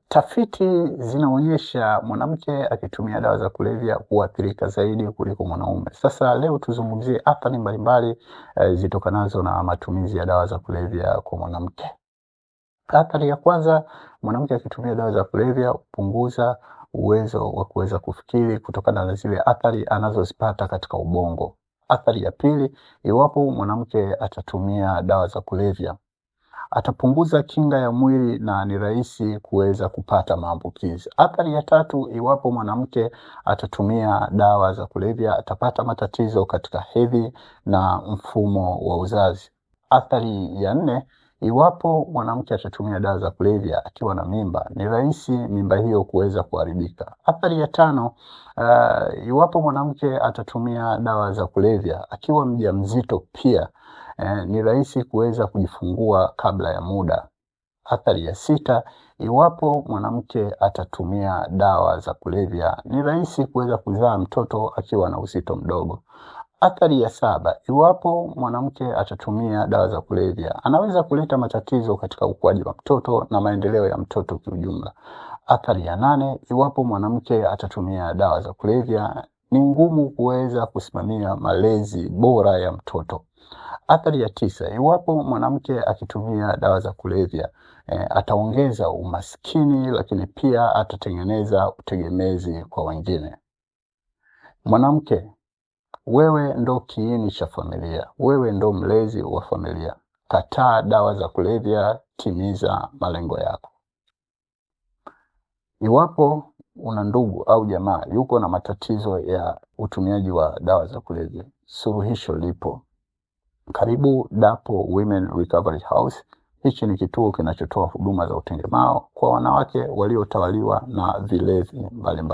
Tafiti zinaonyesha mwanamke akitumia dawa za kulevya huathirika zaidi kuliko mwanaume. Sasa leo tuzungumzie athari mbalimbali zitokanazo na matumizi ya dawa za kulevya kwa mwanamke. Athari ya kwanza, mwanamke akitumia dawa za kulevya hupunguza uwezo wa kuweza kufikiri kutokana na zile athari anazozipata katika ubongo. Athari ya pili, iwapo mwanamke atatumia dawa za kulevya atapunguza kinga ya mwili na ni rahisi kuweza kupata maambukizi. Athari ya tatu, iwapo mwanamke atatumia dawa za kulevya atapata matatizo katika hedhi na mfumo wa uzazi. Athari ya nne, iwapo mwanamke atatumia dawa za kulevya akiwa na mimba ni rahisi mimba hiyo kuweza kuharibika. Athari ya tano, iwapo mwanamke atatumia dawa za kulevya akiwa mjamzito pia ni rahisi kuweza kujifungua kabla ya muda. Athari ya sita, iwapo mwanamke atatumia dawa za kulevya ni rahisi kuweza kuzaa mtoto akiwa na uzito mdogo. Athari ya saba, iwapo mwanamke atatumia dawa za kulevya anaweza kuleta matatizo katika ukuaji wa mtoto na maendeleo ya mtoto kiujumla. Athari ya nane, iwapo mwanamke atatumia dawa za kulevya ni ngumu kuweza kusimamia malezi bora ya mtoto. Athari ya tisa, iwapo mwanamke akitumia dawa za kulevya ataongeza umaskini, lakini pia atatengeneza utegemezi kwa wengine. Mwanamke, wewe ndo kiini cha familia, wewe ndo mlezi wa familia. Kataa dawa za kulevya, timiza malengo yako. Iwapo una ndugu au jamaa yuko na matatizo ya utumiaji wa dawa za kulevya, suluhisho lipo. Karibu Dapo Women Recovery House. Hichi ni kituo kinachotoa huduma za utengemao kwa wanawake waliotawaliwa na vilevi mbalimbali.